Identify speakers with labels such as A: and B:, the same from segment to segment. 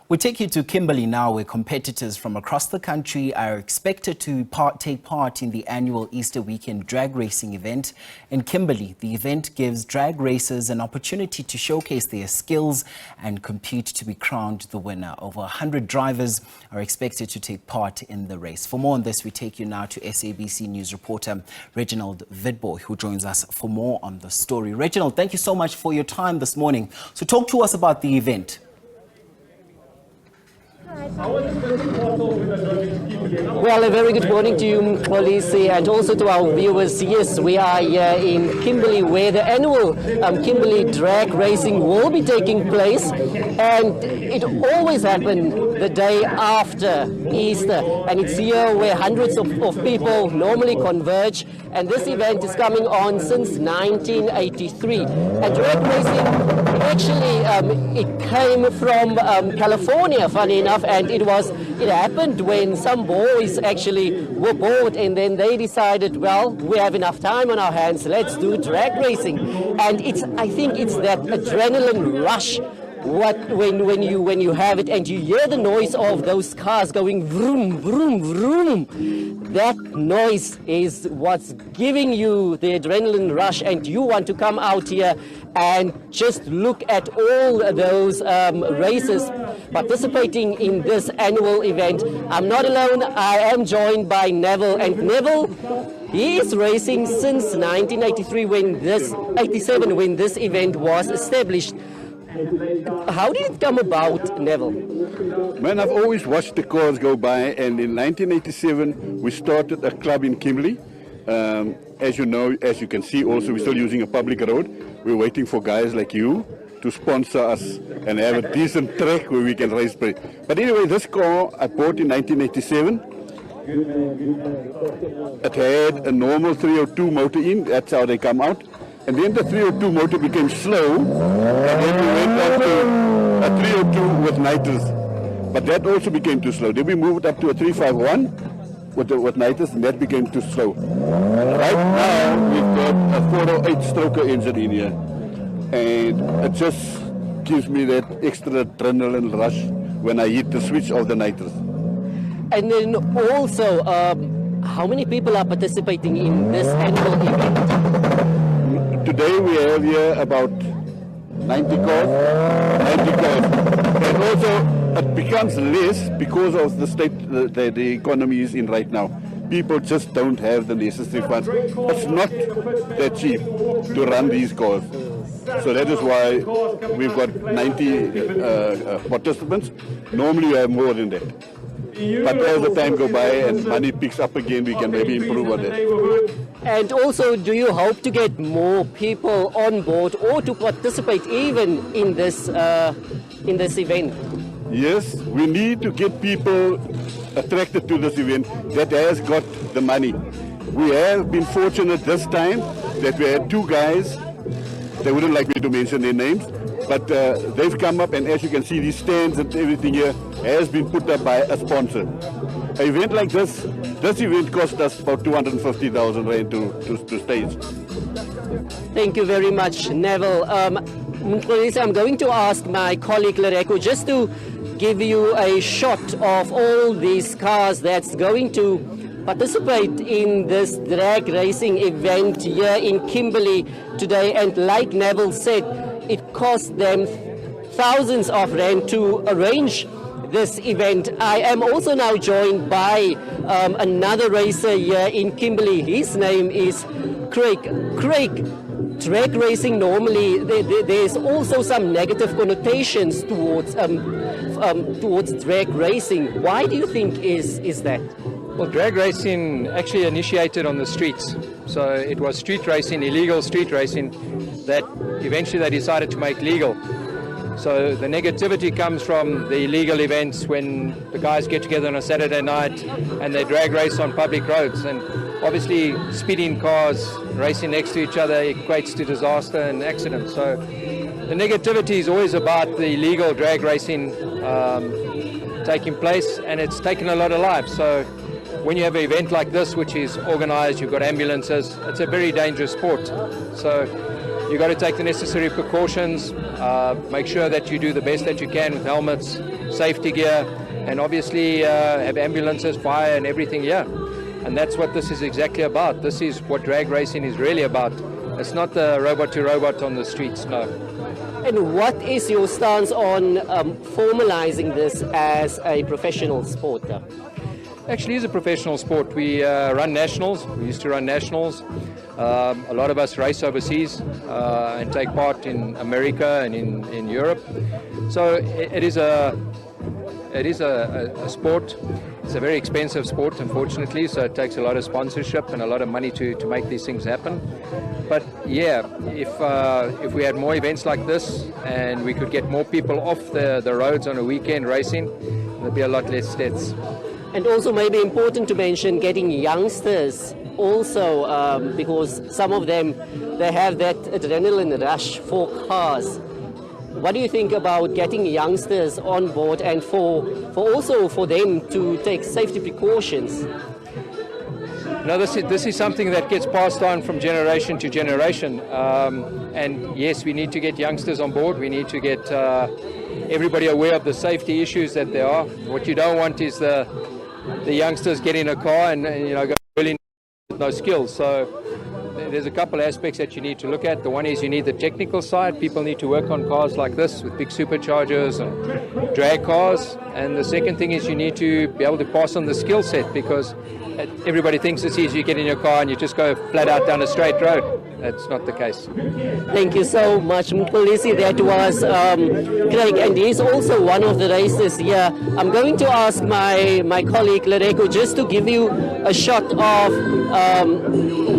A: We take you to Kimberley now, where competitors from across the country are expected to take part in the annual Easter weekend drag racing event. In Kimberley, the event gives drag racers an opportunity to showcase their skills and compete to be crowned the winner. Over 100 drivers are expected to take part in the race. For more on this, we take you now to SABC News reporter Reginald Vidboy, who joins us for more on the story. Reginald, thank you so much for your time this morning. So talk to us about the event.
B: Well, a very good morning to you, Polisi, and also to our viewers. Yes, we are here in Kimberley, where the annual Kimberley drag racing will be taking place, and it always happens the day after Easter, and it's here where hundreds of people normally converge, and this event is coming on since 1983. And drag racing, actually, it came from California, funny enough, and it happened when some boys actually were bored, and then they decided, well, we have enough time on our hands, let's do drag racing. And I think it's that adrenaline rush when you have it and you hear the noise of those cars going vroom, vroom, vroom. That noise is what's giving you the adrenaline rush, and you want to come out here and just look at all those racers participating in this annual event. I'm not alone. I am joined by Neville, and Neville, he is racing since 1983 when this event was established. How did it come about, Neville?
C: Man, I've always watched the cars go by, and in 1987 we started a club in Kimberley. As you know, as you can see also, we're still using a public road. We're waiting for guys like you to sponsor us and have a decent track where we can race. But anyway, this car I bought in 1987. It had a normal 302 motor in, that's how they come out. And then the 302 motor became slow, and then we went up to a 302 with nitrous. But that also became too slow. Then we moved up to a 351 with nitrous, and that became too slow. Right now, we've got a 408 stroker engine in here. And it just gives me that extra adrenaline rush when I hit the switch of the nitrous.
B: And then also, how many people are participating in this annual event?
C: Today we have here about 90 cars. And also it becomes less because of the state the economy is in right now. People just don't have the necessary funds. It's not that cheap to run these cars. So that is why we've got 90 participants. Normally you have more than that. But as the time goes by and money picks up again, we can maybe improve on that.
B: And also, do you hope to get more people on board or to participate even in this event?
C: Yes, we need to get people attracted to this event that has got the money. We have been fortunate this time that we had two guys. They wouldn't like me to mention their names, but they've come up, and as you can see, these stands and everything here has been put up by a sponsor. An event like this event cost us about 250,000 rand to stage.
B: Thank you very much, Neville. I'm going to ask my colleague Loreko just to give you a shot of all these cars that's going to participate in this drag racing event here in Kimberley today. And like Neville said, it cost them thousands of rand to arrange this event. I am also now joined by another racer here in Kimberley. His name is Craig. Craig, drag racing normally, there's also some negative connotations towards drag racing. Why do you think is that?
D: Well, drag racing actually initiated on the streets. So it was street racing, illegal street racing, that eventually they decided to make legal. So the negativity comes from the illegal events when the guys get together on a Saturday night and they drag race on public roads. And obviously speeding cars, racing next to each other equates to disaster and accidents. So the negativity is always about the illegal drag racing taking place, and it's taken a lot of lives. So when you have an event like this, which is organized, you've got ambulances, it's a very dangerous sport. So you've got to take the necessary precautions, make sure that you do the best that you can with helmets, safety gear, and obviously have ambulances, fire and everything here. And that's what this is exactly about. This is what drag racing is really about. It's not the robot to robot on the streets, no.
B: And what is your stance on formalizing this as a professional sport?
D: Actually, it's a professional sport. We run nationals. We used to run nationals. A lot of us race overseas and take part in America and in Europe. So it is a sport. It's a very expensive sport, unfortunately, so it takes a lot of sponsorship and a lot of money to make these things happen. But yeah, if we had more events like this and we could get more people off the roads on a weekend racing, there'd be a lot less deaths.
B: And also maybe important to mention getting youngsters also, because some of them, they have that adrenaline rush for cars. What do you think about getting youngsters on board and for also for them to take safety precautions?
D: No, this is something that gets passed on from generation to generation. And yes, we need to get youngsters on board. We need to get everybody aware of the safety issues that there are. What you don't want is the youngsters get in a car and go really with no skills. So there's a couple aspects that you need to look at. The one is you need the technical side. People need to work on cars like this with big superchargers and drag cars. And the second thing is you need to be able to pass on the skill set, because everybody thinks it's easy. You get in your car and you just go flat out down a straight road. That's not the case.
B: Thank you so much, Mpolisi. That was Craig, and he's also one of the racers here. I'm going to ask my colleague Lereko just to give you a shot of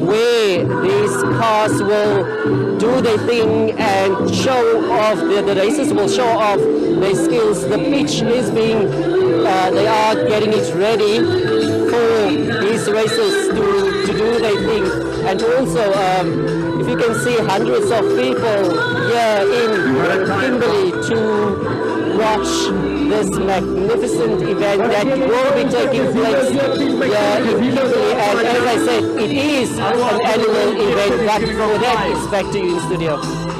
B: where these cars will do their thing and show off, the racers will show off their skills. The pitch is being, they are getting it ready for these racers to do their thing. And also, if you can see hundreds of people here in Kimberley to watch this magnificent event that will be taking place here in Kimberley. And as I said, it is an annual event, but for that, it's back to you in studio.